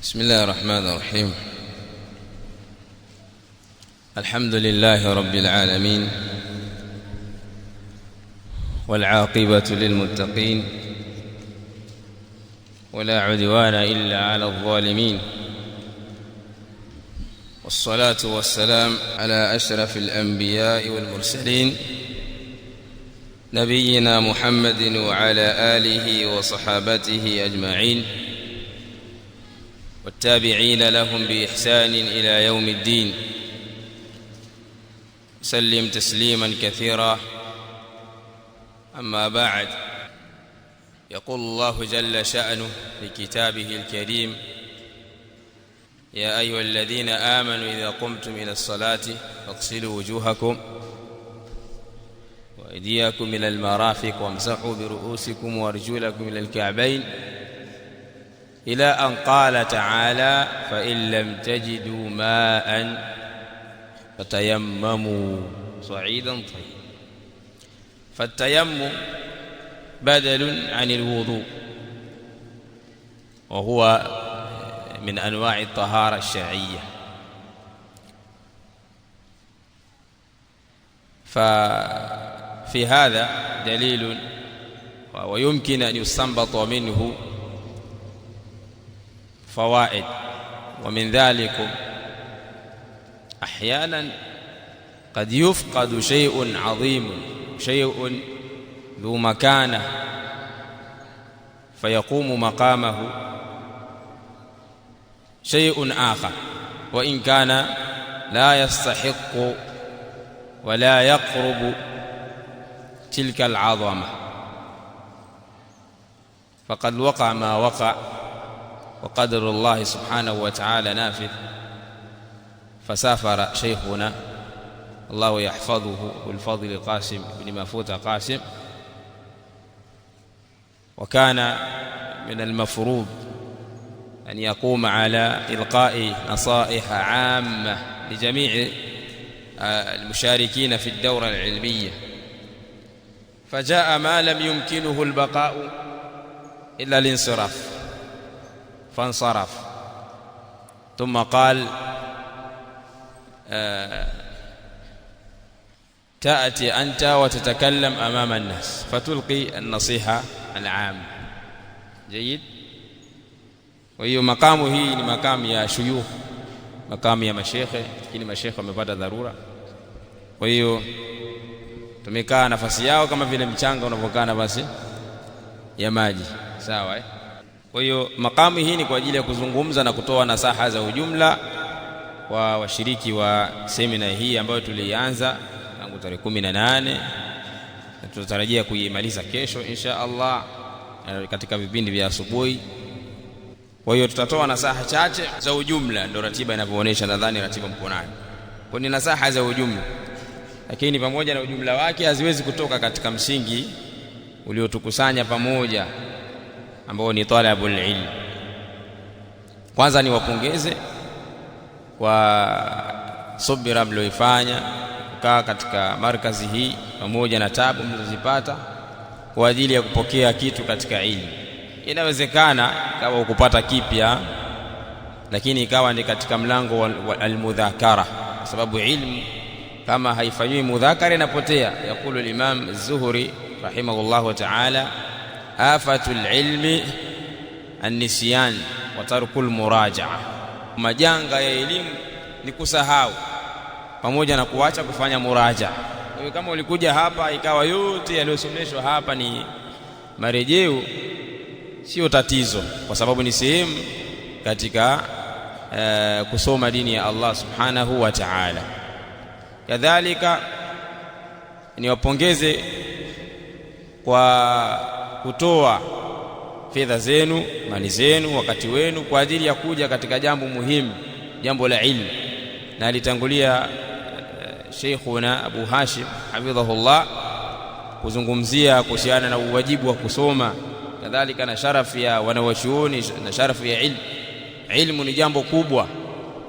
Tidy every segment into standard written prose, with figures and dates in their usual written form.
بسم الله الرحمن الرحيم. الحمد لله رب العالمين، والعاقبة للمتقين، ولا عدوان إلا على الظالمين، والصلاة والسلام على أشرف الأنبياء والمرسلين نبينا محمد وعلى آله وصحابته أجمعين، والتابعين لهم بإحسان إلى يوم الدين. سلم تسليما كثيرا. أما بعد، يقول الله جل شأنه في كتابه الكريم: يا أيها الذين آمنوا إذا قمتم إلى الصلاة فاغسلوا وجوهكم وأيديكم إلى المرافق وامسحوا برؤوسكم وأرجلكم إلى الكعبين، إلى أن قال تعالى: فإن لم تجدوا ماء فتيمموا صعيدا طيبا. فالتيمم بدل عن الوضوء، وهو من أنواع الطهارة الشرعية. ففي هذا دليل، ويمكن أن يستنبط منه فوائد. ومن ذلك أحيانا قد يفقد شيء عظيم، شيء ذو مكانة، فيقوم مقامه شيء آخر، وإن كان لا يستحق ولا يقرب تلك العظمة. فقد وقع ما وقع، وقدر الله سبحانه وتعالى نافذ. فسافر شيخنا الله يحفظه والفضل قاسم بن مفوت قاسم، وكان من المفروض أن يقوم على إلقاء نصائح عامة لجميع المشاركين في الدورة العلمية، فجاء ما لم يمكنه البقاء إلا الانصراف، فانصرف. ثم قال: تأتي أنت وتتكلم أمام الناس فتلقي النصيحة العامة. جيد. وهي مقامه hii ni makamu ya shuyukh, makamu ya mashekhe, lakini mashekhe wamepata dharura. Kwa hiyo tumekaa nafasi yao kama vile mchanga unavyokaa nafasi ya maji, sawa eh? Kwa hiyo makamu hii ni kwa ajili ya kuzungumza na kutoa nasaha za ujumla kwa washiriki wa semina hii ambayo tulianza tangu tarehe 18 na tunatarajia kuimaliza kesho insha Allah katika vipindi vya asubuhi. Kwa hiyo tutatoa nasaha chache za ujumla, ndio ratiba inavyoonyesha. Nadhani ratiba mko nayo. Kwa ni nasaha za ujumla, lakini pamoja na ujumla wake haziwezi kutoka katika msingi uliotukusanya pamoja ambao ni talabul ilm. Kwanza niwapongeze kwa subira mlioifanya kukaa katika markazi hii pamoja na tabu mlizozipata kwa ajili ya kupokea kitu katika ilmu. Inawezekana kama ukupata kipya, lakini ikawa ni katika mlango wa almudhakara, kwa sababu ilmu kama haifanywi mudhakara inapotea. Yakulu al-Imam az-Zuhri rahimahullahu ta'ala: afatul ilmi an-nisyan wa tarkul muraja'a. Majanga ya elimu ni kusahau pamoja na kuacha kufanya muraja'a. Kwa hiyo kama ulikuja hapa ikawa yote yaliyosomeshwa hapa ni marejeo, sio tatizo, kwa sababu ni sehemu katika kusoma dini ya Allah subhanahu wa ta'ala. Kadhalika niwapongeze kwa kutoa fedha zenu, mali zenu, wakati wenu kwa ajili ya kuja katika jambo muhimu, jambo la ilmu. Na alitangulia Sheikhuna Abu Hashim hafidhahullah kuzungumzia kuhusiana na uwajibu wa kusoma, kadhalika na sharafu ya wanawachuoni na sharafu ya ilmu. Ilmu ni jambo kubwa,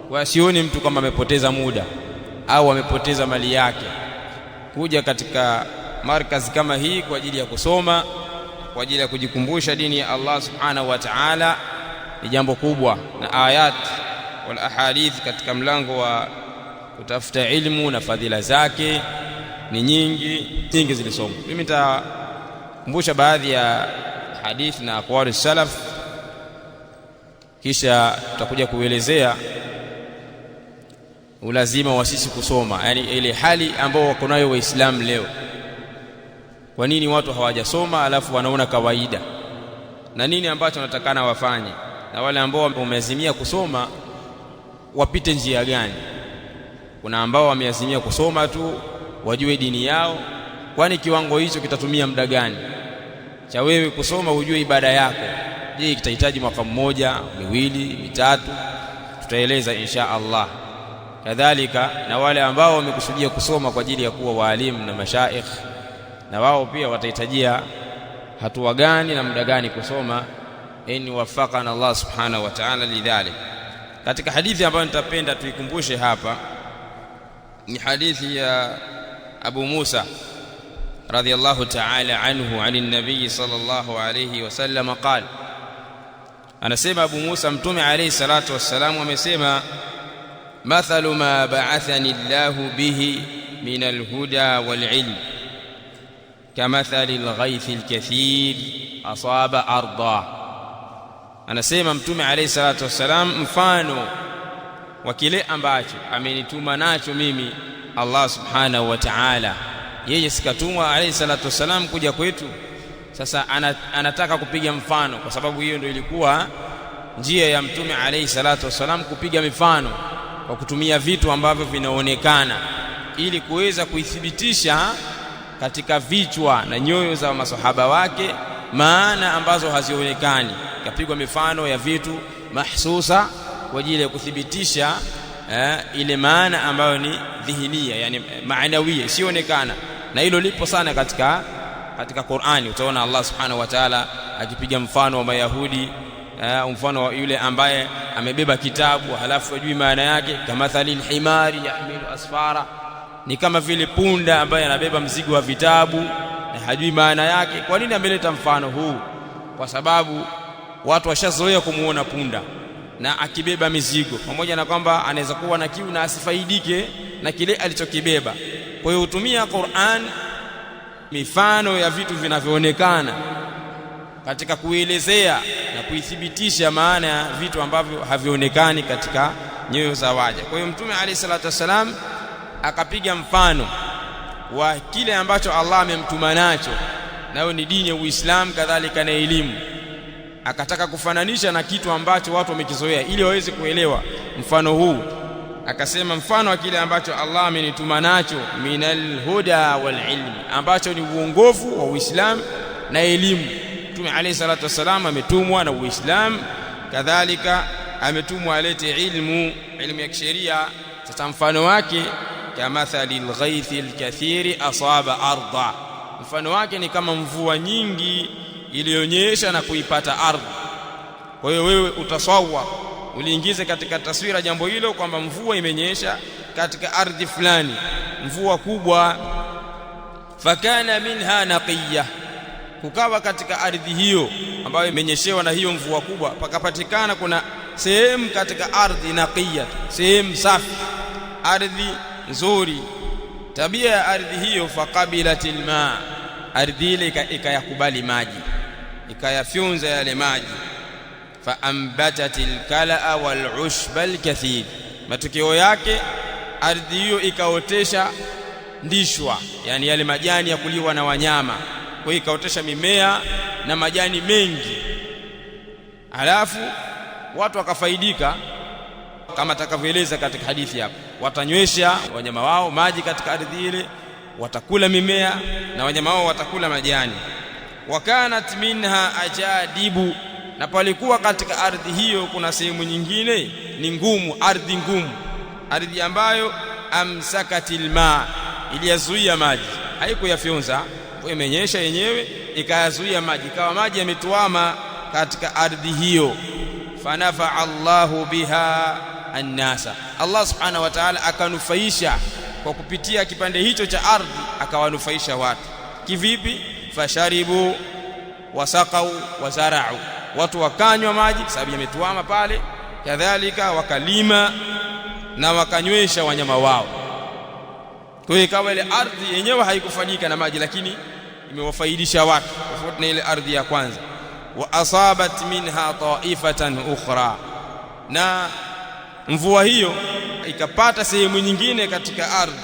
kwa sioni mtu kama amepoteza muda au amepoteza mali yake kuja katika markazi kama hii kwa ajili ya kusoma, kwa ajili ya kujikumbusha dini ya Allah subhanahu wa ta'ala, ni jambo kubwa, na ayat wal ahadith katika mlango wa kutafuta ilmu na fadhila zake ni nyingi zilisomwa. Mimi nitakumbusha baadhi ya hadith na aqwali salaf, kisha tutakuja kuelezea ulazima wa sisi kusoma, yani ile hali ambao wako nayo waislamu leo. Kwa nini watu hawajasoma alafu wanaona kawaida, na nini ambacho wanatakana wafanye, na wale ambao wameazimia kusoma wapite njia gani? Kuna ambao wameazimia kusoma tu wajue dini yao, kwani kiwango hicho kitatumia muda gani cha wewe kusoma ujue ibada yako? Je, kitahitaji mwaka mmoja, miwili, mitatu? Tutaeleza insha Allah. Kadhalika na wale ambao wamekusudia kusoma kwa ajili ya kuwa walimu na mashaikh, na wao pia watahitajia hatua gani na muda gani kusoma, in wafaqana Allah subhanahu wa ta'ala lidhalik. Katika hadithi ambayo nitapenda tuikumbushe hapa ni hadithi ya Abu Musa radhiyallahu ta'ala anhu an an-nabiy sallallahu alayhi wasallam qala, anasema Abu Musa, mtume alayhi salatu wassalam amesema, mathalu ma ba'athani Allahu bihi min al-huda wal-ilm kamathali al-ghaythi al-kathir asaba arda. Anasema mtume alayhi salatu wassalam, mfano wa kile ambacho amenituma nacho mimi Allah subhanahu wa ta'ala. Yeye sikatumwa alayhi salatu wassalam kuja kwetu. Sasa anataka kupiga mfano, kwa sababu hiyo ndio ilikuwa njia ya mtume alayhi salatu wassalam, kupiga mifano kwa kutumia vitu ambavyo vinaonekana, ili kuweza kuithibitisha katika vichwa na nyoyo za masahaba wake maana ambazo hazionekani. Kapigwa mifano ya vitu mahsusa kwa ajili ya kuthibitisha ile maana ambayo ni dhihinia, yani maanawia, sionekana. Na hilo lipo sana katika Qur'ani. Utaona Allah subhanahu wa ta'ala akipiga mfano wa Mayahudi, mfano wa yule ambaye amebeba kitabu halafu hajui maana yake, kama thalil himari yahmilu asfara, ni kama vile punda ambaye anabeba mzigo wa vitabu na hajui maana yake. Kwa nini ameleta mfano huu? Kwa sababu watu washazoea kumuona punda na akibeba mizigo, pamoja na kwamba anaweza kuwa na kiu na asifaidike na kile alichokibeba. Kwa hiyo hutumia Qur'an mifano ya vitu vinavyoonekana katika kuelezea na kuithibitisha maana ya vitu ambavyo havionekani katika nyoyo za waja. Kwa hiyo mtume alayhi salatu wasalam akapiga mfano wa kile ambacho Allah amemtuma nacho, nayo ni dini ya Uislamu, kadhalika na elimu. Akataka kufananisha na kitu ambacho watu wamekizoea ili waweze kuelewa mfano huu. Akasema mfano wa kile ambacho Allah amenituma nacho, minal huda wal ilmi, ambacho ni uongofu wa Uislamu na elimu. Mtume alayhi salatu wasalam ametumwa na Uislamu, kadhalika ametumwa alete ilmu ya kisheria. Sasa mfano wake kamathali al-ghaythi al-kathiri asaba arda, mfano wake ni kama mvua nyingi iliyonyesha na kuipata ardhi. Kwa hiyo wewe utasawwa, uliingize katika taswira jambo hilo kwamba mvua imenyesha katika ardhi fulani, mvua kubwa. Fakana minha naqiya, kukawa katika ardhi hiyo ambayo imenyeshewa na hiyo mvua kubwa, pakapatikana kuna sehemu katika ardhi naqiya, sehemu safi, ardhi nzuri. Tabia ya ardhi hiyo, faqabilatil ma, ardhi ile ikayakubali maji, ikayafyonza yale maji. Faambatatil kalaa wal ushba alkathir, matokeo yake ardhi hiyo ikaotesha ndishwa, yani yale majani ya kuliwa na wanyama. Kwa hiyo ikaotesha mimea na majani mengi, halafu watu wakafaidika kama takavyoeleza katika hadithi hapo. Watanywesha wanyama wao maji katika ardhi ile, watakula mimea na wanyama wao watakula majani. Wakanat minha ajadibu, na palikuwa katika ardhi hiyo kuna sehemu nyingine ni ngumu, ardhi ngumu, ardhi ambayo amsakatil ma, iliyazuia maji, haikuyafyonza, imenyesha yenyewe ikayazuia maji, ikawa maji yametuama katika ardhi hiyo. Fanafa Allahu biha annasa, Allah subhanahu wa ta'ala akanufaisha kwa kupitia kipande hicho cha ardhi, akawanufaisha watu. Kivipi? Fasharibu wasaqau wazarau, watu wakanywa maji kwa sababu yametuama pale, kadhalika wakalima na wakanywesha wanyama wao. Kwa hiyo ikawa ile ardhi yenyewe haikufanyika na maji, lakini imewafaidisha watu tofauti na ile ardhi ya kwanza. Wa asabat minha taifatan ukhra, na mvua hiyo ikapata sehemu nyingine katika ardhi.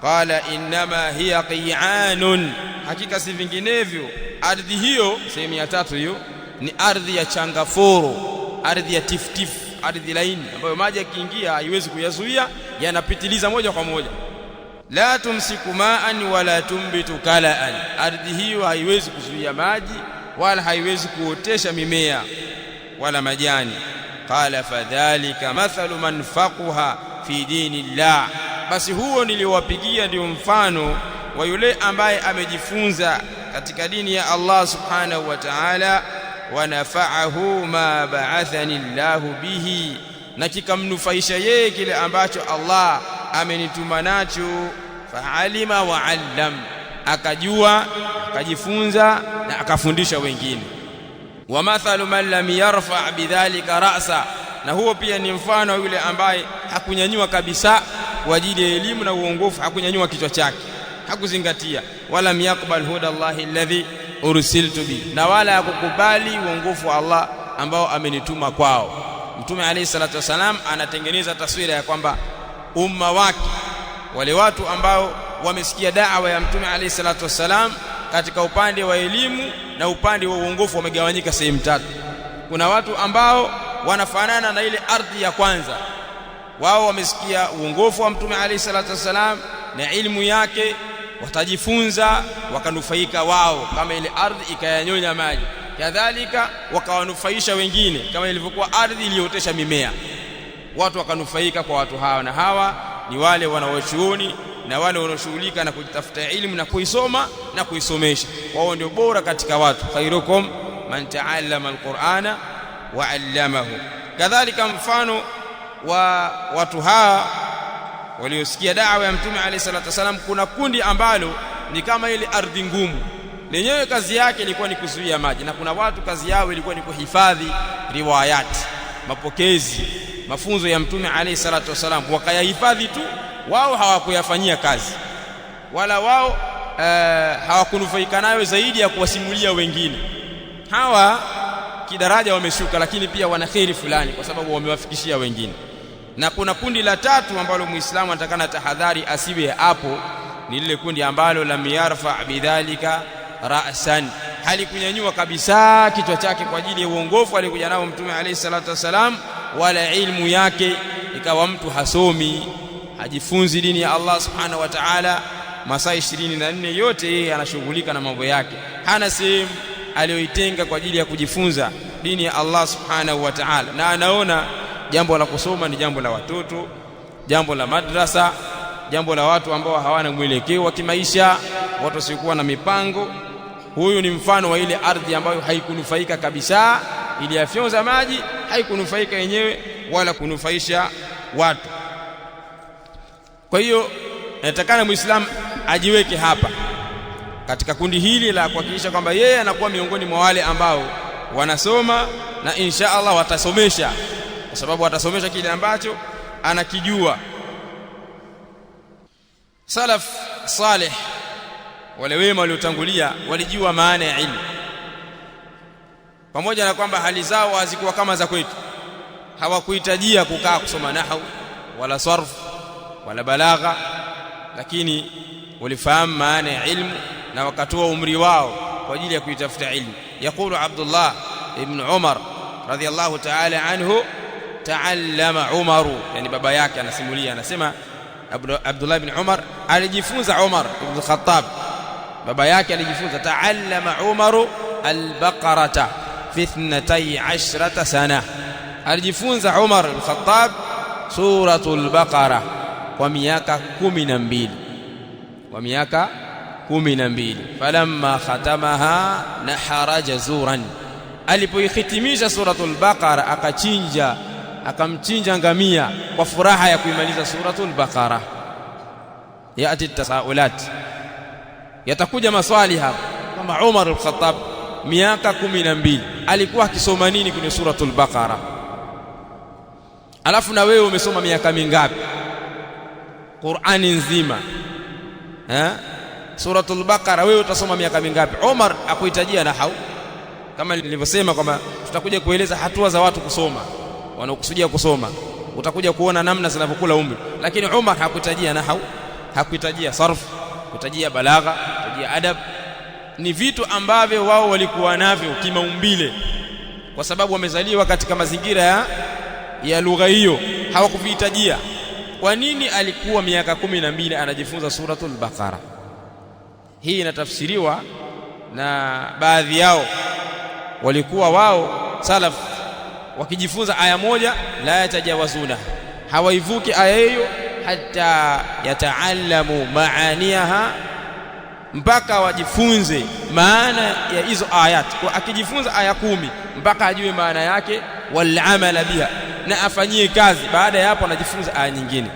Qala innama hiya qi'anun, hakika si vinginevyo ardhi hiyo, sehemu ya tatu hiyo, ni ardhi ya changaforo, ardhi ya tiftifu, ardhi laini ambayo maji yakiingia haiwezi kuyazuia, yanapitiliza moja kwa moja. La tumsiku ma'an wala tumbitu kala'an, ardhi hiyo haiwezi kuzuia maji wala haiwezi kuotesha mimea wala majani. Qala fadhalika mathalu man faqaha fi dinillah, basi huo niliowapigia ndio mfano wa yule ambaye amejifunza katika dini ya Allah subhanahu wa ta'ala. Wa nafa'ahu ma ba'athani Allahu bihi, na kikamnufaisha yeye kile ambacho Allah amenituma nacho. Fa'alima wa 'allam, akajua akajifunza na akafundisha wengine. Wa mathalu man lam yarfa' bidhalika ra'sa, na huo pia ni mfano wa yule ambaye hakunyanyua kabisa kwa ajili ya elimu na uongofu, hakunyanyua kichwa chake, hakuzingatia. Wala yakbal huda Allahi alladhi ursiltu bi, na wala hakukubali uongofu wa Allah ambao amenituma kwao. Mtume alayhi salatu wasalam anatengeneza taswira ya kwamba umma wake, wale watu ambao wamesikia da'wa ya Mtume alayhi salatu wasalam, katika upande wa elimu na upande wa uongofu wamegawanyika sehemu tatu. Kuna watu ambao wanafanana na ile ardhi ya kwanza, wao wamesikia uongofu wa Mtume alayhi salatu wasalam na ilmu yake, watajifunza wakanufaika wao kama ile ardhi ikayanyonya maji, kadhalika wakawanufaisha wengine kama ilivyokuwa ardhi iliyootesha mimea, watu wakanufaika kwa watu hawa. Na hawa ni wale wanaochuoni na wale wanaoshughulika na kujitafuta ilmu na kuisoma na kuisomesha, wao ndio bora katika watu. Khairukum man ta'allama alqur'ana wa 'allamahu. Kadhalika mfano wa watu hawa waliosikia da'wa ya Mtume alayhi salatu wasalam, kuna kundi ambalo ni kama ile ardhi ngumu, lenyewe kazi yake ilikuwa ni kuzuia maji, na kuna watu kazi yao ilikuwa ni kuhifadhi riwayati, mapokezi, mafunzo ya Mtume alayhi salatu wasalam, wakayahifadhi tu, wao hawakuyafanyia kazi, wala wao hawakunufaika nayo zaidi ya kuwasimulia wengine. Hawa kidaraja wameshuka, lakini pia wana kheri fulani kwa sababu wamewafikishia wengine. Na kuna kundi la tatu ambalo Muislamu anatakana tahadhari asiwe hapo, ni lile kundi ambalo lam yarfa bidhalika ra'san, halikunyanyua kabisa kichwa chake kwa ajili ya uongofu alikuja nao Mtume alayhi salatu wasalam, wala ilmu yake ikawa mtu hasomi, hajifunzi dini ya Allah subhanahu wa ta'ala. Masaa 24 yote yeye anashughulika na mambo yake, hana sehemu aliyoitenga kwa ajili ya kujifunza dini ya Allah subhanahu wa ta'ala, na anaona jambo la kusoma ni jambo la watoto, jambo la madrasa, jambo la watu ambao hawana mwelekeo wa kimaisha, watu wasiokuwa na mipango. Huyu ni mfano wa ile ardhi ambayo haikunufaika kabisa, ili afyonza maji, haikunufaika yenyewe wala kunufaisha watu. Kwa hiyo inatakana Muislamu ajiweke hapa katika kundi hili la kuhakikisha kwamba yeye anakuwa miongoni mwa wale ambao wanasoma na insha Allah watasomesha, kwa sababu watasomesha kile ambacho anakijua. Salaf salih, wale wema waliotangulia, walijua maana ya ilmu, pamoja na kwamba hali zao hazikuwa kama za kwetu. Hawakuhitajia kukaa kusoma nahwu wala sarf wala balagha, lakini walifahamu maana ya ilmu na wakatoa umri wao kwa ajili ya kuitafuta ilmu. Yaqulu Abdullah ibn Umar radhiyallahu ta'ala anhu, ta'allama Umaru, yani baba yake anasimulia, anasema Abdullah ibn Umar alijifunza Umar ibn Khattab, baba yake alijifunza, ta'allama Umaru al-Baqarata fi 12 sana, alijifunza Umar ibn Khattab suratul Baqara kwa miaka 12, kwa miaka 12. Falamma khatamaha nahara jazuran, alipoihitimisha suratul Baqara akamchinja ngamia kwa furaha ya kuimaliza suratul Baqara. Yati tasaulat, yatakuja maswali hapa kama Umar al-Khattab miaka 12 alikuwa akisoma nini kwenye suratul Baqara? Alafu na wewe umesoma miaka mingapi Qur'ani nzima? Suratul Baqara wewe utasoma miaka mingapi? Umar akuhitajia nahau, kama nilivyosema kwamba tutakuja kueleza hatua za watu kusoma, wanaokusudia kusoma, utakuja kuona namna zinavyokula umri. Lakini Umar hakuhitajia nahau, hakuhitajia sarf, hakuhitajia balagha, hakuhitajia adab. Ni vitu ambavyo wao walikuwa navyo kimaumbile, kwa sababu wamezaliwa katika mazingira ya lugha hiyo, hawakuvihitajia. Kwa nini alikuwa miaka 12 anajifunza suratul Baqara? Hii inatafsiriwa na baadhi yao, walikuwa wao salaf wakijifunza aya moja la yatajawazuna, hawaivuki aya hiyo hata yataallamu maaniha, mpaka wajifunze maana ya hizo ayat. Kwa akijifunza aya 10 mpaka ajue maana yake, wal amala biha, na afanyie kazi. Baada ya hapo anajifunza aya nyingine,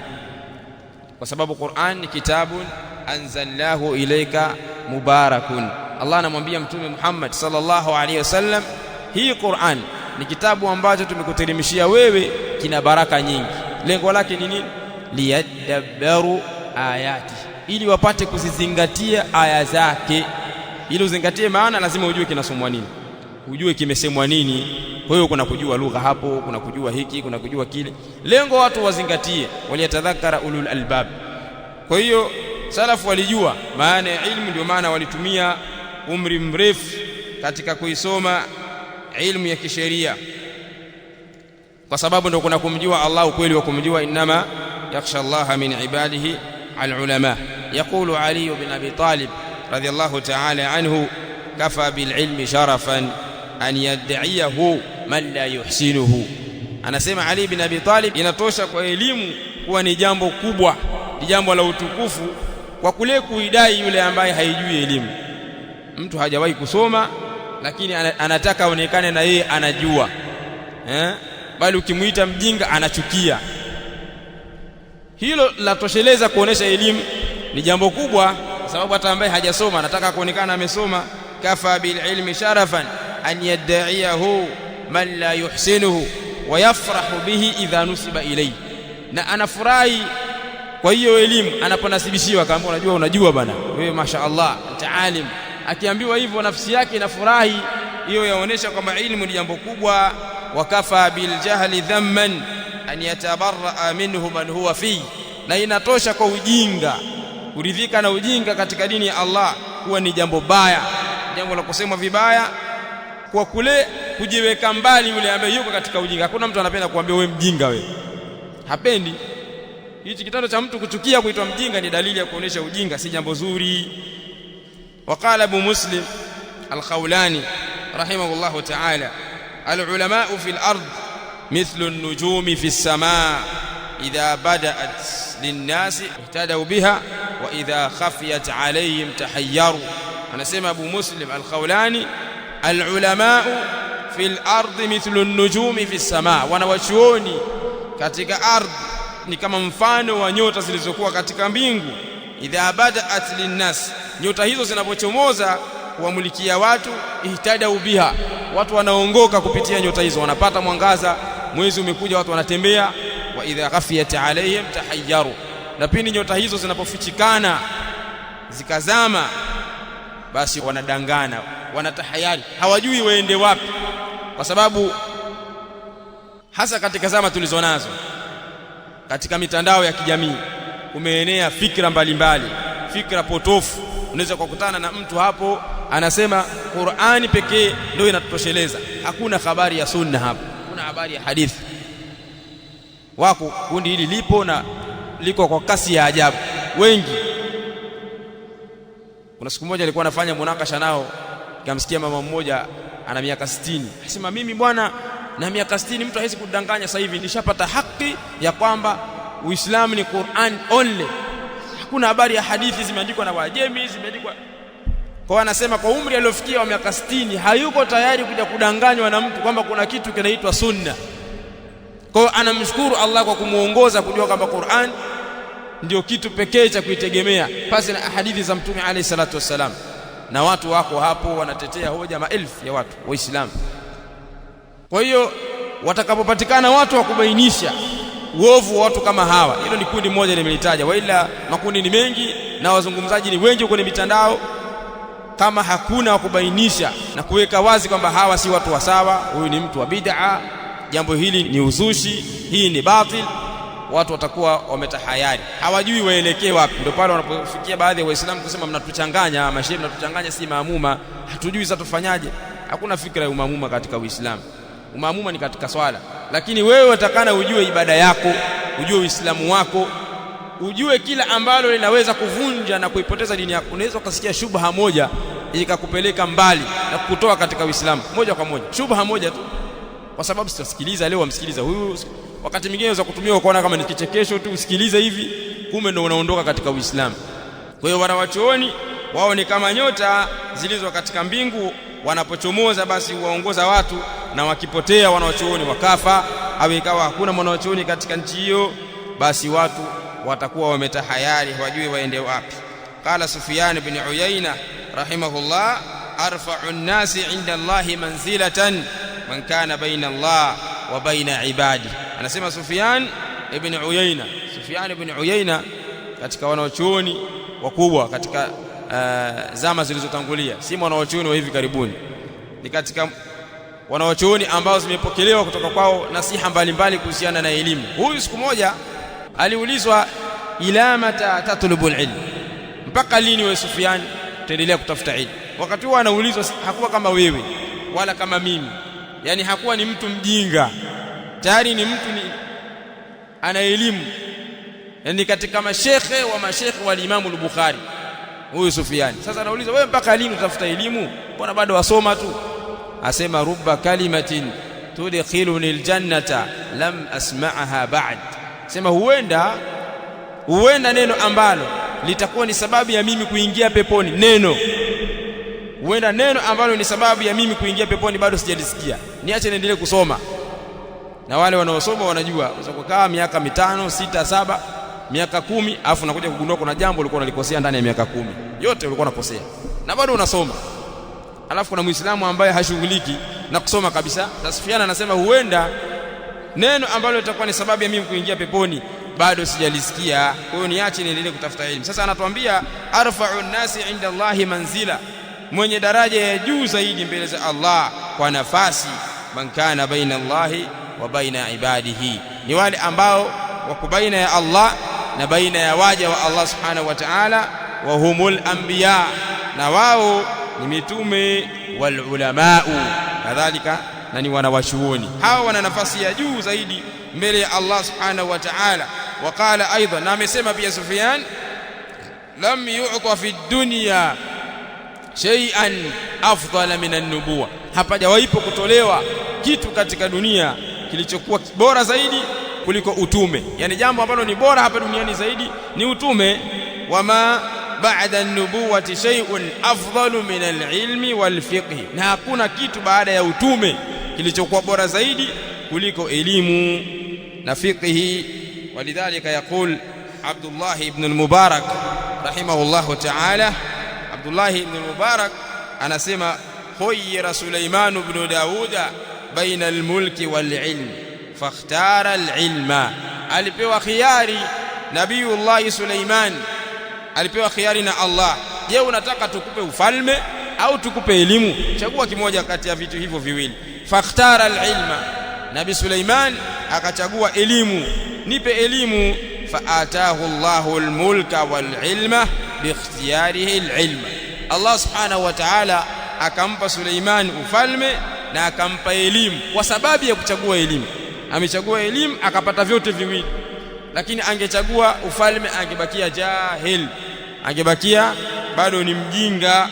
kwa sababu Qur'an ni kitabun anzalnahu ilayka mubarakun. Allah anamwambia Mtume Muhammad sallallahu alaihi wasallam, hii Qur'an ni kitabu ambacho tumekuteremshia wewe, kina baraka nyingi. Lengo lake ni nini? Liyadabbaru ayati, ili wapate kuzizingatia aya zake. Ili uzingatie maana, lazima ujue kinasomwa nini, ujue kimesemwa nini. Kwa hiyo kuna kujua lugha hapo, kuna kujua hiki, kuna kujua kile. Lengo watu wazingatie, waliyatadhakkara ulul albab. Kwa hiyo salafu walijua maana ya ilmu, ndio maana walitumia umri mrefu katika kuisoma ilmu ya kisheria, kwa sababu ndio kuna kumjua Allah ukweli wa kumjua. Inma yakhsha Allah min ibadihi alulama. Yaqulu Ali ibn Abi Talib radiyallahu ta'ala anhu, kafa bil ilmi sharafan an yad'iyahu man la yuhsinuhu. Anasema Ali ibn Abi Talib, inatosha kwa elimu kuwa ni jambo kubwa, ni jambo la utukufu, kwa kule kuidai yule ambaye haijui elimu. Mtu hajawahi kusoma lakini anataka aonekane na yeye anajua, bali ukimuita mjinga anachukia. Hilo latosheleza kuonesha elimu ni jambo kubwa, kwa sababu hata ambaye hajasoma anataka kuonekana amesoma. Kafa bil ilmi sharafan an yad'iyahu man la yuhsinuhu wa yafrahu bihi idha nusiba ilayhi, na anafurahi kwa hiyo elimu anaponasibishiwa, kama unajua bana wewe mashaallah mtaalim. Akiambiwa hivyo nafsi yake inafurahi. Hiyo yaonesha kwamba ilmu ni jambo kubwa. Wakafa bil jahli dhamman an yatabarra minhu man huwa fi, na inatosha kwa ujinga, kuridhika na ujinga katika dini ya Allah kuwa ni jambo baya, jambo la kusemwa vibaya, kwa kule kujiweka mbali yule ambaye yuko katika ujinga. Hakuna mtu anapenda kuambia wewe mjinga, wewe hapendi. Hichi kitendo cha mtu kuchukia kuitwa mjinga ni dalili ya kuonesha ujinga, si jambo zuri. وقال أبو مسلم الخولاني رحمه الله تعالى, العلماء في الأرض مثل النجوم في السماء، إذا بدأت للناس اهتدوا بها وإذا خفيت عليهم تحيروا. أنا سمع أبو مسلم الخولاني، العلماء في الأرض مثل النجوم في السماء، wanawachuoni katika ardhi ni kama mfano wa nyota zilizokuwa katika mbingu. Idha badaat linnas, nyota hizo zinapochomoza kuwamulikia watu, ihtadau biha, watu wanaongoka kupitia nyota hizo, wanapata mwangaza. Mwezi umekuja, watu wanatembea. Wa idha khafiyat alayhim tahayyaru, na pindi nyota hizo zinapofichikana zikazama, basi wanadangana, wanatahayari, hawajui waende wapi. Kwa sababu hasa katika zama tulizonazo, katika mitandao ya kijamii kumeenea fikra mbalimbali, fikra potofu. Unaweza kukutana na mtu hapo anasema Qur'ani pekee ndio inatosheleza, hakuna habari ya sunna hapo, hakuna habari ya hadithi. Wako kundi hili lipo na liko kwa kasi ya ajabu wengi. Kuna siku moja nilikuwa nafanya munakasha nao, nikamsikia mama mmoja ana miaka 60, anasema mimi bwana na miaka 60 mtu hawezi kudanganya. Sasa hivi nishapata haki ya kwamba Uislamu ni Qur'an only, hakuna habari ya hadithi zimeandikwa na Waajemi, zimeandikwa. Kwa anasema kwa umri aliofikia wa miaka 60 hayuko tayari kuja kudanganywa na mtu kwamba kuna kitu kinaitwa sunna. Kwa hiyo anamshukuru Allah kwa kumuongoza kujua kwamba Qur'an ndio kitu pekee cha kuitegemea pasi na hadithi za Mtume alayhi salatu wasalam. na watu wako hapo wanatetea hoja, maelfu ya watu Waislamu. Kwa hiyo watakapopatikana watu wa kubainisha uovu wa watu kama hawa, hilo ni kundi moja nimelitaja, wala makundi ni mengi na wazungumzaji ni wengi kwenye mitandao. Kama hakuna wa kubainisha na kuweka wazi kwamba hawa si watu wa sawa, huyu ni mtu wa bid'a, jambo hili ni uzushi, hii ni batil, watu watakuwa wametahayari, hawajui waelekee wapi. Ndio pale wanapofikia baadhi ya Waislamu kusema mnatuchanganya, mashehe mnatuchanganya, si maamuma, hatujui sasa tufanyaje. Hakuna fikra ya maamuma katika Uislamu. Maamuma ni katika swala, lakini wewe utakana ujue ibada yako, ujue Uislamu wako, ujue kila ambalo linaweza kuvunja na kuipoteza dini yako. Unaweza ukasikia shubha moja ikakupeleka mbali na kukutoa katika Uislamu moja kwa moja, shubha moja tu, kwa sababu sitasikiliza leo, amsikiliza huyu. Wakati mwingine unaweza kutumia ukaona kama ni kichekesho tu, usikilize hivi, kumbe ndio unaondoka katika Uislamu. Kwa hiyo wanawachuoni wao ni kama nyota zilizo katika mbingu, wanapochomoza basi huwaongoza watu, na wakipotea wanawachuoni wakafa au ikawa hakuna mwanachuoni katika nchi hiyo, basi watu watakuwa wametahayari, hawajui waende wapi. Qala Sufyan ibn Uyayna rahimahullah, arfa'u an-nasi 'inda Allahi manzilatan man kana baina Allah wa baina ibadi. Anasema Sufyan ibn Uyayna. Sufyan ibn Uyayna katika wanachuoni wakubwa katika zama zilizotangulia, si wanachuoni wa hivi karibuni, ni katika wanachuoni ambao zimepokelewa kutoka kwao nasiha mbalimbali kuhusiana na elimu. Huyu siku moja aliulizwa, ila mata tatlubul ilm, mpaka lini wewe Sufyan utaendelea kutafuta ilmu? Wakati huo anaulizwa, hakuwa kama wewe wala kama mimi, yani hakuwa ni mtu mjinga, tayari ni mtu ni ana elimu, yani katika mashekhe wa Imam al-Bukhari huyu Sufyan. Sasa anaulizwa, wewe mpaka lini utafuta elimu? Mbona bado wasoma tu? Asema, rubba kalimatin tudkhiluni aljannata lam asma'aha ba'd. Sema huenda neno ambalo litakuwa ni sababu ya mimi kuingia peponi, huenda neno ambalo ni sababu ya mimi kuingia peponi bado sijalisikia, niache niendelee kusoma. Na wale wanaosoma wanajua, unaweza kukaa miaka 5, 6, 7, miaka 10, afu unakuja kugundua kuna jambo ulikuwa unalikosea ndani ya miaka 10 yote ulikuwa unakosea, na bado unasoma. Alafu kuna Muislamu ambaye hashughuliki na kusoma kabisa. Sufyan anasema huenda neno ambalo litakuwa ni sababu ya mimi kuingia peponi bado sijalisikia, kwa hiyo niache niendelee kutafuta elimu. Sasa anatuambia, arfa'u an-nasi 'inda Allahi manzila, mwenye daraja ya juu zaidi mbele za Allah kwa nafasi, man kana baina Allahi wa baina ibadihi, ni wale ambao wako baina ya Allah na baina ya waja wa Allah subhanahu wa ta'ala, wa humul anbiya, na wao ni mitume, wal ulamau kadhalika, na ni wanawachuoni. Hawa wana nafasi ya juu zaidi mbele ya Allah subhanahu wa ta'ala. Waqala aidan, na amesema pia Sufyan, lam yu'ta fi dunya shay'an afdala min an-nubuwa, hapajawaipo kutolewa kitu katika dunia kilichokuwa bora zaidi kuliko utume. Yani jambo ambalo ni bora hapa duniani zaidi ni utume. Wama ba'da an-nubuwati shay'un afdalu min al-ilmi wal-fiqh, na hakuna kitu baada ya utume kilichokuwa bora zaidi kuliko elimu na fiqhi. Walidhalika yaqul Abdullah ibn al-Mubarak rahimahullahu ta'ala, Abdullah ibn al-Mubarak anasema, khayyara Sulaiman ibn Dauda baina al-mulki wal-ilm fakhtara al-ilma. Alipewa khiyari Nabiyullah Sulaiman, alipewa khiyari na Allah, je, unataka tukupe ufalme au tukupe elimu? Chagua kimoja kati ya vitu hivyo viwili. Fakhtara al-ilma, Nabii Sulaiman akachagua elimu, nipe elimu. Faatahu Allahu al-mulka wal-ilma biikhtiyarihi al-ilma, Allah subhanahu wa ta'ala akampa Sulaiman ufalme na akampa elimu kwa sababu ya kuchagua elimu. Amechagua elimu akapata vyote viwili, lakini angechagua ufalme angebakia jahil, angebakia bado ni mjinga,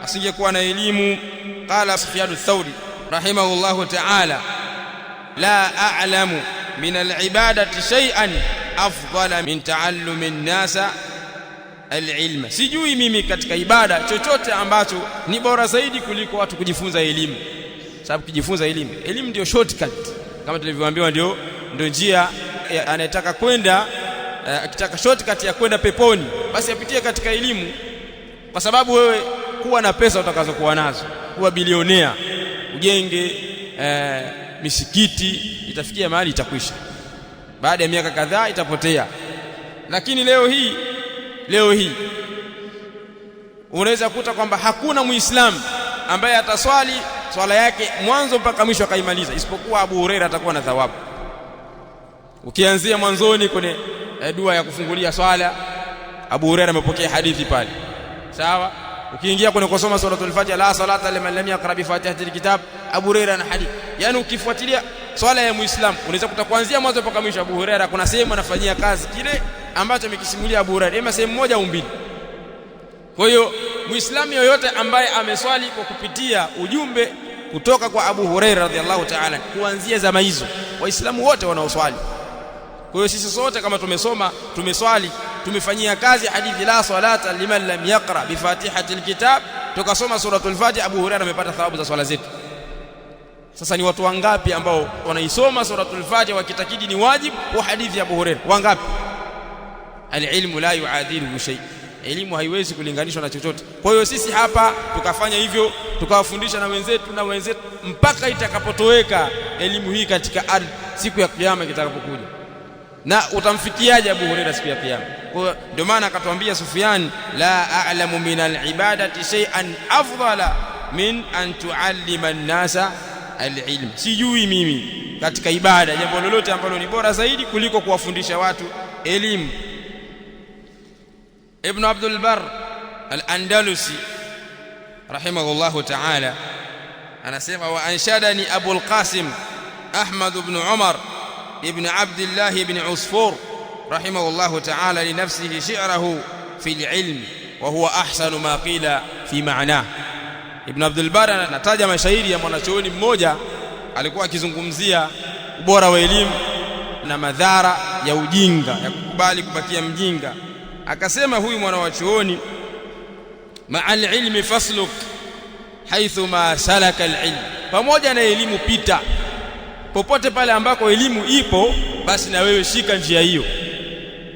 asingekuwa na elimu. Qala Sufyan ath-Thawri rahimahullahu ta'ala, la a'lamu min al-ibadati shay'an afdala min ta'allumi an-nasa al-ilma, sijui mimi katika ibada chochote ambacho ni bora zaidi kuliko watu kujifunza elimu. Sababu kujifunza elimu ndio shortcut, kama tulivyoambiwa, ndio njia anayetaka kwenda, akitaka shortcut ya kwenda peponi basi apitie katika elimu, kwa sababu wewe kuwa na pesa utakazokuwa nazo, kuwa bilionea, ujenge misikiti, itafikia mahali itakwisha, baada ya miaka kadhaa itapotea. Lakini leo hii unaweza kukuta kwamba hakuna Muislamu ambaye ataswali swala yake mwanzo mpaka mwisho akaimaliza, isipokuwa Abu Huraira atakuwa na thawabu. Ukianzia mwanzoni kwenye dua ya kufungulia swala, Abu Huraira amepokea hadithi pale, sawa. Ukiingia kwenye kusoma suratul Fatiha, la salata liman lam yaqra bi fatihatil kitab, Abu Huraira na hadithi. Yani ukifuatilia swala ya Muislamu unaweza kuta kuanzia mwanzo mpaka mwisho Abu Huraira kuna sehemu anafanyia kazi kile ambacho amekisimulia Abu Huraira, ima sehemu moja au mbili. Kwa hiyo Muislamu yoyote ambaye ameswali kwa kupitia ujumbe kutoka kwa Abu Huraira radhiallahu ta'ala, kuanzia zama hizo Waislamu wote wanaoswali. Kwa hiyo sisi sote kama tumeswali, tumefanyia kazi hadithi la salata liman lam yaqra bi fatihatil kitab, tukasoma suratul Fatiha, Abu Huraira amepata thawabu za swala zetu. Sasa ni watu wangapi ambao wanaisoma suratul Fatiha wakitakidi ni wajibu wa hadithi ya Abu Huraira? Wangapi? Alilmu la yuadilu shay, elimu haiwezi kulinganishwa na chochote. Kwa hiyo sisi hapa tukafanya hivyo, tukawafundisha na wenzetu mpaka itakapotoweka elimu hii katika ardhi siku ya kiyama kitakapokuja. Na utamfikiaje Abu Huraira siku ya kiyama? Kwa hiyo ndio maana akatuambia Sufyan, la a'lamu min al-ibadati shay'an afdala min an tu'allima an-nasa al-ilm, sijui mimi katika ibada jambo lolote ambalo ni bora zaidi kuliko kuwafundisha watu elimu. Ibn Abdul Barr al-Andalusi rahimahullahu ta'ala anasema, wa anshadani Abu al-Qasim Ahmad ibn Umar ibn Abdullah ibn Usfur rahimahullahu ta'ala li nafsihi shi'rahu fi al-ilm wa huwa ahsanu ma qila fi ma'nah. Ibn Abdul Barr anataja mashairi ya mwanachuoni mmoja alikuwa akizungumzia ubora wa elimu na madhara ya ujinga, ya kukubali kubakia mjinga. Akasema huyu mwanachuoni, ma'al ilmi fasluk haithu ma salaka al-ilm, pamoja na elimu pita popote pale ambako elimu ipo, basi na wewe shika njia hiyo.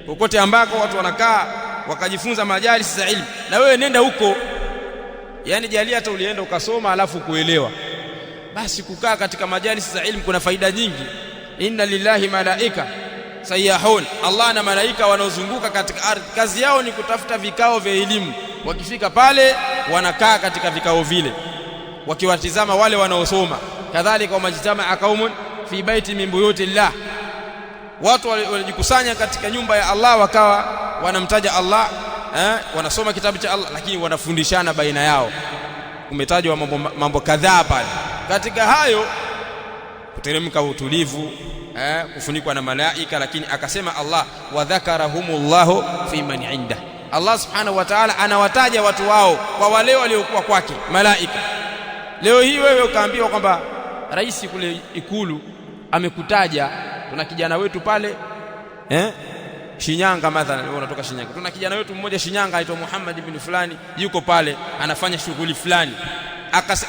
Popote ambako watu wanakaa wakajifunza majalisi za ilmu, na wewe nenda huko. Yani jalia hata ulienda ukasoma alafu kuelewa, basi kukaa katika majalisi za ilmu kuna faida nyingi. Inna lillahi malaika sayahun, Allah na malaika wanaozunguka katika ardhi, kazi yao ni kutafuta vikao vya elimu. Wakifika pale wanakaa katika vikao vile wakiwatizama wale wanaosoma. Kadhalika wamajitamaa qaumun fi baiti min buyutillah, watu walijikusanya katika nyumba ya Allah wakawa wanamtaja Allah, wanasoma kitabu cha Allah, lakini wanafundishana baina yao. Umetajwa mambo kadhaa pale, katika hayo kuteremka utulivu, kufunikwa na malaika. Lakini akasema Allah, wa dhakarahumullahu fi man inda, Allah subhanahu wa ta'ala anawataja watu wao kwa wale waliokuwa kwake, malaika. Leo hii wewe ukaambiwa kwamba rais kule Ikulu amekutaja, tuna kijana wetu pale Shinyanga mathalan, wewe unatoka Shinyanga, tuna kijana wetu mmoja Shinyanga aitwa Muhammad ibn fulani, yuko pale anafanya shughuli fulani,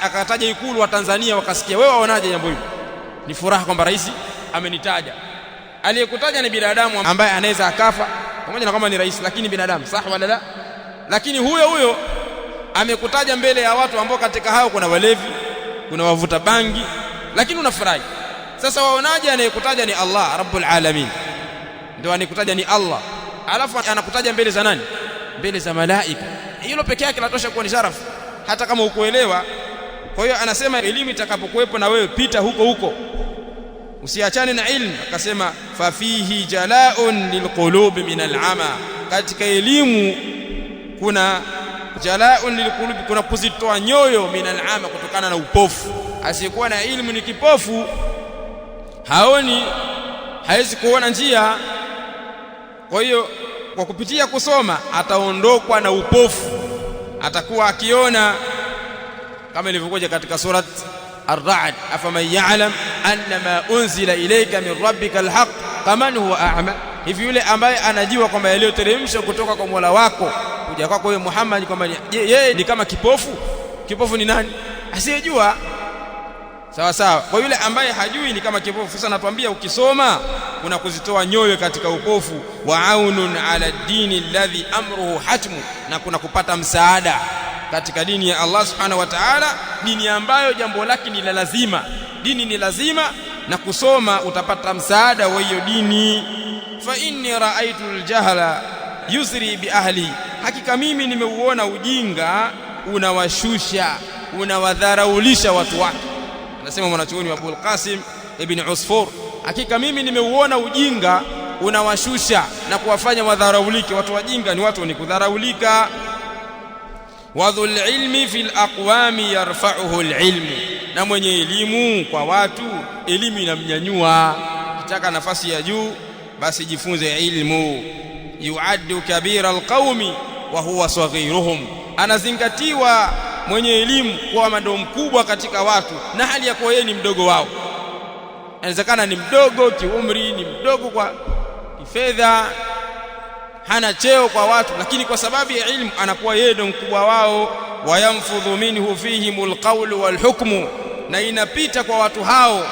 akataja Ikulu wa Tanzania wakasikia. Wewe waonaje jambo hilo? Ni furaha kwamba rais amenitaja. Aliyekutaja ni binadamu ambaye anaweza akafa, pamoja na kwamba ni rais, lakini binadamu, sawa wala la? Lakini huyo amekutaja mbele ya watu ambao katika hao kuna walevi, kuna wavuta bangi, lakini unafurahi. Sasa waonaje anayekutaja ni Allah Rabbul Alamin, ndio anayekutaja ni Allah, alafu anakutaja mbele za nani? Mbele za malaika. Hilo pekee yake latosha kuwa ni sharafu, hata kama ukuelewa. Kwa hiyo anasema elimu itakapokuwepo na wewe pita huko, usiachane na ilmu. Akasema fa fihi jala'un lilqulubi min al'ama, katika elimu kuna jala'un lilqulubi, kuna kuzitoa nyoyo min al'ama, kutokana na upofu. Asiyekuwa na ilmu ni kipofu, haoni, hawezi kuona njia. Kwa hiyo kwa kupitia kusoma ataondokwa na upofu, atakuwa akiona, kama ilivyokuja katika surat Ar-Ra'd, afaman ya'lam annama unzila ilayka min rabbika alhaq kaman huwa a'ma, hivi yule ambaye anajua kwamba yaliyoteremshwa kutoka kwa Mola wako kuja kwako wewe Muhammad, kwamba yeye ni kama kipofu? Kipofu ni nani? Asiyejua. Sawa sawa. Kwa yule ambaye hajui ni kama kipofu. Sasa natuambia ukisoma kuna kuzitoa nyoyo katika upofu, wa aunun ala dini alladhi amruhu hatmu, na kuna kupata msaada katika dini ya Allah subhanahu wa ta'ala, dini ambayo jambo lake ni la lazima. Dini ni lazima, na kusoma utapata msaada wa hiyo dini. Fa inni ra'aytu al-jahla yusri bi ahli, hakika mimi nimeuona ujinga unawashusha, unawadharaulisha watu wake. Anasema mwanachuoni wa Abul Qasim ibn Usfur, hakika mimi nimeuona ujinga unawashusha na kuwafanya wadharaulike. Watu wajinga ni watu wenye kudharaulika. Wadhul ilmi fil aqwami yarfa'uhu al-ilmu, na mwenye elimu kwa watu elimu inamnyanyua. Ukitaka nafasi ya juu basi jifunze ilmu. Yuaddu kabira alqaumi wa huwa saghiruhum, anazingatiwa mwenye elimu kwa ndo mkubwa katika watu na hali ya kuwa yeye ni mdogo wao. Inawezekana ni mdogo kiumri, ni mdogo kwa kifedha, hana cheo kwa watu, lakini kwa sababu ya ilmu anakuwa yeye ndo mkubwa wao. Wayamfudhu minhu fihimul qawlu wal hukmu, na inapita kwa watu hao,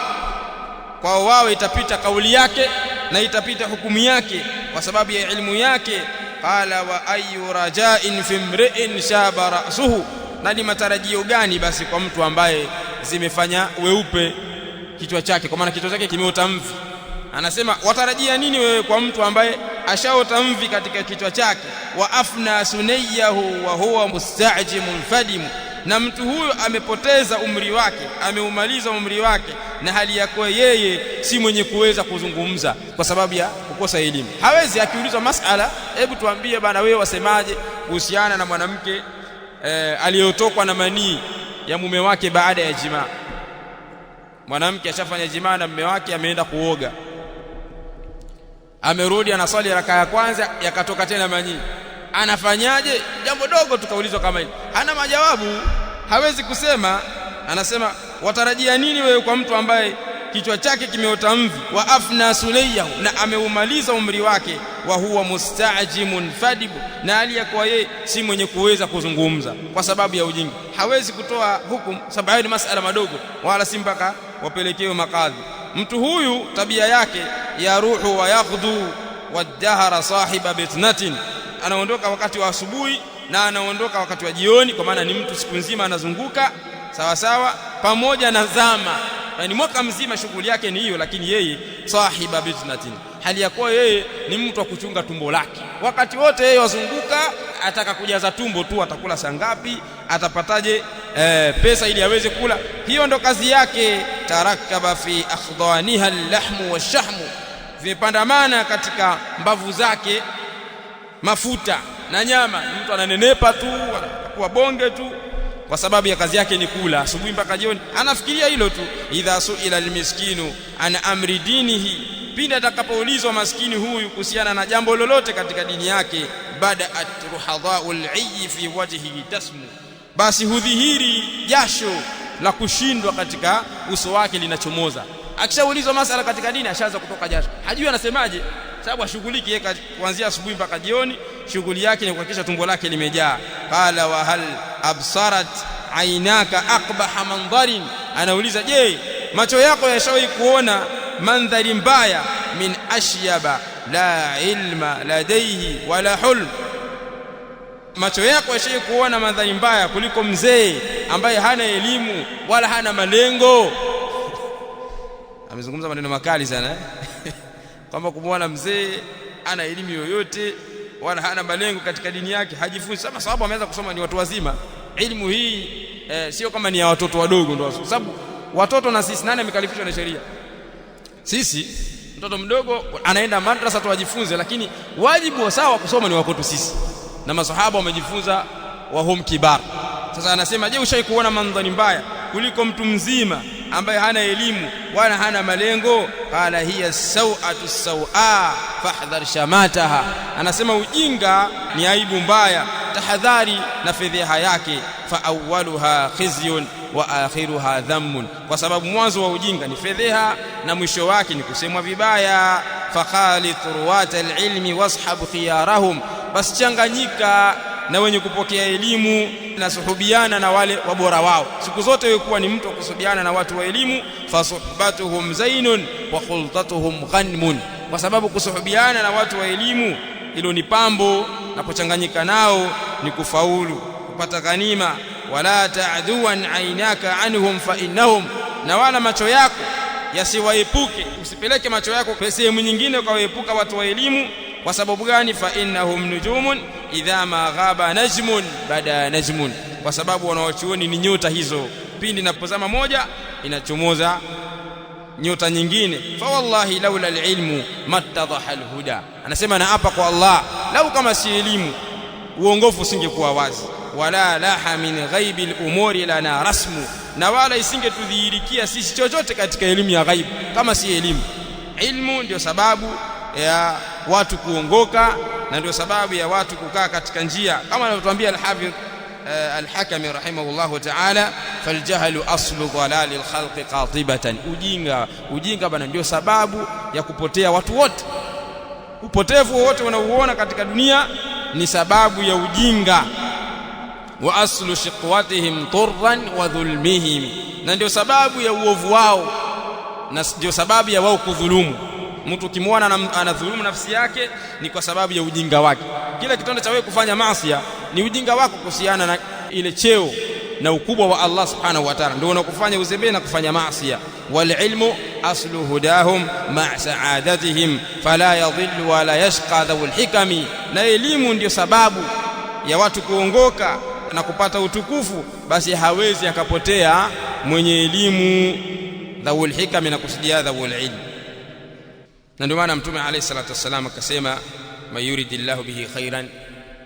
kwa wao itapita kauli yake na itapita hukumu yake kwa sababu ya ilmu yake. Qala wa ayu raja'in fi mri'in shaba ra'suhu, na ni matarajio gani basi kwa mtu ambaye zimefanya weupe kichwa chake, kwa maana kichwa chake kimeota mvi. Anasema watarajia nini wewe kwa mtu ambaye ashaota mvi katika kichwa chake? Wa afna sunayahu wa huwa musta'jimun fadim, na mtu huyo amepoteza umri wake, ameumaliza umri wake na hali ya kuwa yeye si mwenye kuweza kuzungumza kwa sababu ya kukosa elimu. Hawezi, akiulizwa masala, hebu tuambie bana, wewe wasemaje kuhusiana na mwanamke aliyotokwa na manii ya mume wake baada ya jimaa? Mwanamke ashafanya jimaa na mume wake, ameenda kuoga, amerudi, anaswali raka ya kwanza, yakatoka tena manii, anafanyaje? Jambo dogo tukaulizwa kama hili, hana majawabu, hawezi kusema. Anasema watarajia nini wewe kwa mtu ambaye kichwa chake kimeota mvi? Wa afna sunayahu, na ameumaliza umri wake. Wa huwa musta'jimun fadib, na hali ya kuwa yeye si mwenye kuweza kuzungumza kwa sababu ya ujinga. Hawezi kutoa hukumu sababu ni masala madogo, wala si mpaka wapelekewe makadhi. Mtu huyu tabia yake ya ruhu wa yaghdu wadahara sahiba bitnatin, anaondoka wakati wa asubuhi na anaondoka wakati wa jioni, kwa maana ni mtu siku nzima anazunguka sawa sawa pamoja na zama, yani mwaka mzima shughuli yake ni hiyo, lakini yeye sahiba bitnatin, hali ya kuwa yeye ni mtu wa kuchunga tumbo lake wakati wote. Yeye wazunguka, ataka kujaza tumbo tu, atakula saa ngapi, atapataje pesa ili aweze kula, hiyo ndo kazi yake. Tarakaba fi akhdaniha al-lahmu wash-shahmu, vimepandamana katika mbavu zake mafuta na nyama. Mtu ananenepa tu, anakuwa bonge tu kwa sababu ya kazi yake ni kula asubuhi mpaka jioni, anafikiria hilo tu. Idha suila almiskinu ana amri dinihi, pindi atakapoulizwa maskini huyu kuhusiana na jambo lolote katika dini yake, badaat ruhadhaul ayyi fi wajhihi tasmu, basi hudhihiri jasho la kushindwa katika uso wake linachomoza. Akishaulizwa masala katika dini ashaanza kutoka jasho, hajui anasemaje, sababu ashughuliki yeye kuanzia asubuhi mpaka jioni, shughuli yake ni kuhakikisha tumbo lake limejaa. Qala wa hal absarat ainaka aqbaha mandharin, anauliza je, macho yako yashawahi kuona mandhari mbaya? Min ashyaba la ilma ladaihi wala hulm, macho yako yashawahi kuona mandhari mbaya kuliko mzee ambaye hana elimu wala hana malengo? Amezungumza maneno makali sana kwamba kumwona mzee ana elimu yoyote wala hana malengo katika dini yake, hajifunzi. Sama sababu ameweza kusoma ni watu wazima. Elimu hii sio kama ni ya watoto wadogo ndio, kwa sababu watoto na sisi, nani amekalifishwa na sheria? Sisi. Mtoto mdogo anaenda madrasa tu ajifunze, lakini wajibu wa sawa kusoma ni wako tu sisi, na masahaba wamejifunza wa hum kibar. Sasa anasema je, ushawahi kuona mandhari mbaya kuliko mtu mzima ambaye hana elimu wala hana malengo? Qala hiya sawatu sawa fahdhar shamataha, anasema ujinga ni aibu mbaya, tahadhari na fedheha yake. Fa awwaluha khizyun wa akhiruha dhammun, kwa sababu mwanzo wa ujinga ni fedheha na mwisho wake ni kusemwa vibaya. Fa khalit ruwat alilmi washab khiyarahum, bas changanyika na wenye kupokea elimu na suhubiana na wale wabora wao. Siku zote wewe kuwa ni mtu wa kusuhubiana na watu wa elimu. Fasuhbatuhum zainun wa khultatuhum ghanmun, kwa sababu kusuhubiana na watu wa elimu hilo ni pambo na kuchanganyika nao ni kufaulu. kupata ghanima. Wala ta'duwan aynaka anhum fa innahum, na wala macho yako yasiwaepuke, usipeleke macho yako kwa sehemu nyingine ukawaepuka watu wa elimu. Kwa sababu gani? Fa innahum nujumun idha ma ghaba najmun bada najmun, kwa sababu wanawachuoni ni nyota hizo, pindi inapozama moja inachomoza nyota nyingine. Fa wallahi laula alilmu mattadhaha alhuda, anasema na hapa kwa Allah, lau kama si elimu uongofu usingekuwa wazi. Wala laha min ghaibi alumuri lana rasmu, na wala isingetudhihirikia sisi chochote katika elimu ya ghaibu kama si elimu. Ilmu ndio sababu ya watu kuongoka na ndio sababu ya watu kukaa katika njia, kama anavyotuambia al-Hafidh al-Hakami rahimahullahu ta'ala, faljahlu aslu dhalalil khalqi qatibatan, ujinga bana ndio sababu ya kupotea watu wote. Upotevu wote unaouona katika dunia ni sababu ya ujinga. Wa aslu shiqwatihim turran wa dhulmihim, na ndio sababu ya uovu wao na ndio sababu ya wao kudhulumu. Mtu ukimwona anadhulumu nafsi yake ni kwa sababu ya ujinga wake. Kila kitendo cha wewe kufanya maasi ni ujinga wako kuhusiana na ile cheo na ukubwa wa Allah subhanahu wa ta'ala, ndio unakufanya uzembe na kufanya maasi. Wal ilmu aslu hudahum ma'a sa'adatihim fala yadhillu wala yashqa dhul hikami, na elimu ndio sababu ya watu kuongoka na kupata utukufu, basi hawezi akapotea mwenye elimu. Dhul hikami na kusudia dhul ilm. Na ndio maana Mtume alayhi salatu wasallam akasema, mayuridillahu bihi khairan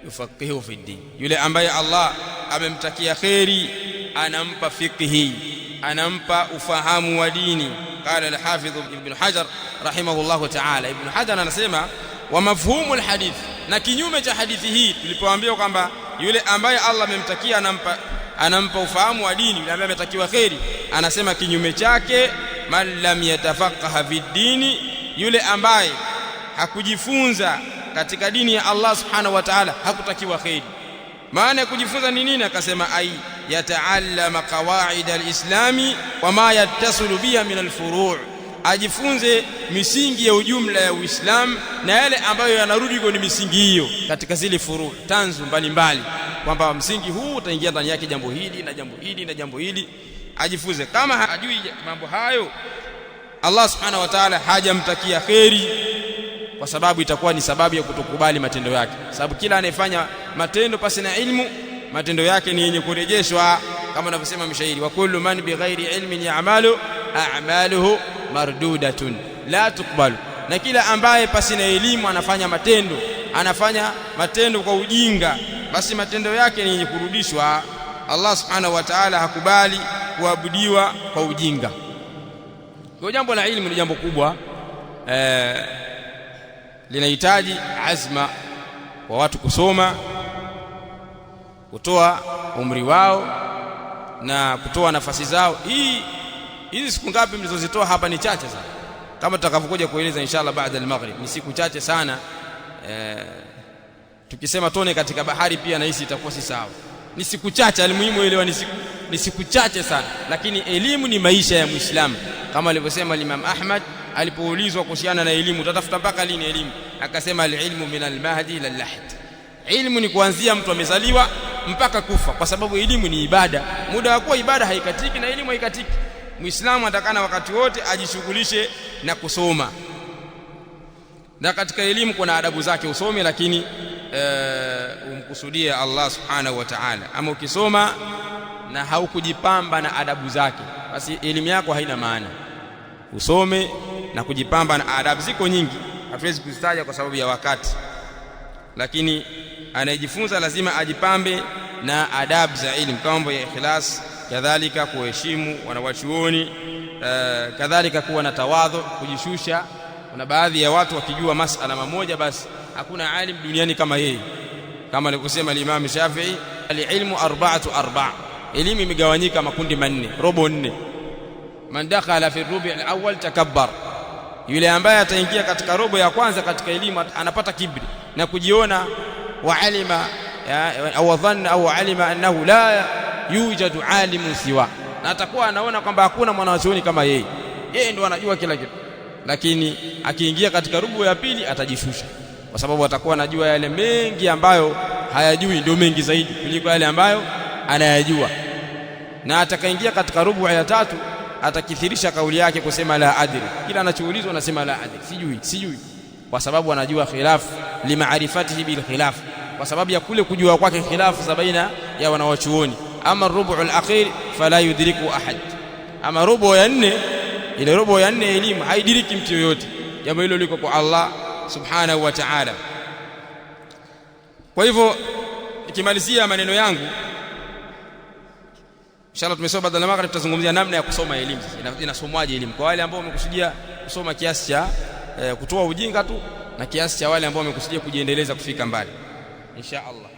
yufaqihu fi din, yule ambaye Allah amemtakia khairi anampa fiqhi, anampa ufahamu wa dini. Qala al-Hafidh Ibn Hajar rahimahullahu ta'ala, Ibn Hajar anasema wa mafhumu al-hadith, na kinyume cha hadithi hii tulipoambiwa kwamba yule ambaye Allah amemtakia anampa ufahamu wa dini, yule ambaye ametakiwa khairi, anasema kinyume chake, man lam yatafaqaha fi dini, yule ambaye hakujifunza katika dini ya Allah subhanahu wa ta'ala hakutakiwa khairi. Maana ya kujifunza ni nini? Akasema ai yataallama qawaid alislami wama yattasilu biha min alfuru', ajifunze misingi ya ujumla ya Uislamu na yale ambayo yanarudi kwenye misingi hiyo katika zile furu' tanzu mbalimbali, kwamba msingi huu utaingia ndani yake jambo hili na jambo hili na jambo hili, ajifunze. Kama hajui mambo hayo, Allah subhanahu wa ta'ala hajamtakia khairi, kwa sababu itakuwa ni sababu ya kutokubali matendo yake. Sababu kila anayefanya matendo pasi na ilmu, matendo yake ni yenye kurejeshwa, kama anavyosema mshairi, wa kullu man bighairi ilmin ya'malu a'maluhu mardudatun la tuqbalu, na kila ambaye pasi na elimu anafanya matendo kwa ujinga, basi matendo yake ni yenye kurudishwa. Allah subhanahu wa ta'ala hakubali kuabudiwa kwa ujinga. Kwa jambo la ilmu ni jambo kubwa, linahitaji azma wa watu kusoma, kutoa umri wao na kutoa nafasi zao. Hizi siku ngapi mlizozitoa hapa ni chache sana, kama tutakavyokuja kueleza inshallah baada al-maghrib, ni siku chache sana. Tukisema tone katika bahari pia nahisi itakuwa si sawa. Ni siku chache, alimuhimu elewa ni siku chache sana, lakini elimu ni maisha ya Muislamu, kama alivyosema Imam Ahmad alipoulizwa kuhusiana na elimu, utatafuta mpaka lini elimu? Akasema al-ilmu min al-mahdi ila al-lahd, ilmu ni kuanzia mtu amezaliwa mpaka kufa, kwa sababu elimu ni ibada. Muda wa kuwa ibada haikatiki na elimu haikatiki. Muislamu atakana wakati wote ajishughulishe na kusoma, na katika elimu kuna adabu zake usome, lakini umkusudie Allah subhanahu wa ta'ala. Ama ukisoma na haukujipamba na adabu zake, basi elimu yako haina maana. Usome na kujipamba na adabu, ziko nyingi, hatuwezi kuzitaja kwa sababu ya wakati, lakini anayejifunza lazima ajipambe na adabu za elimu, kama mambo ya ikhlas, kadhalika kuheshimu wanawachuoni, kadhalika kuwa na tawadhu, kujishusha. Kuna baadhi ya watu wakijua masala mamoja, basi hakuna alim duniani kama yeye, kama alivyosema Imam Shafi'i, al-ilmu arba'atu arba', elimu imegawanyika makundi manne, robo nne. Man dakhala fi rubi' al-awwal takabbar, yule ambaye ataingia katika robo ya kwanza katika elimu anapata kibri na kujiona, wa alima au dhanna au alima annahu la yujadu alimun siwa, na atakuwa anaona kwamba hakuna mwanachuoni kama yeye ndo anajua kila kitu. Lakini akiingia katika robo ya pili atajishusha, kwa sababu atakuwa anajua yale mengi ambayo hayajui ndio mengi zaidi kuliko yale ambayo anayajua. Na atakaingia katika rubu ya tatu atakithirisha kauli yake kusema la adri, kila anachoulizwa anasema la adri, sijui, kwa sababu anajua khilaf limaarifatihi bil khilaf, kwa sababu ya kule kujua kwake khilafu za baina ya wanawachuoni. Ama rubu al-akhir fala yudriku ahad, ama rubu ya nne, ile rubu ya nne elimu haidiriki mtu yoyote. Jambo hilo liko kwa Allah subhanahu wa ta'ala. Kwa hivyo nikimalizia maneno yangu, inshallah tumesoma baada ya maghrib tutazungumzia namna ya kusoma elimu. Sasa inasomwaje elimu kwa wale ambao wamekusudia kusoma kiasi cha kutoa ujinga tu, na kiasi cha wale ambao wamekusudia kujiendeleza kufika mbali insha Allah.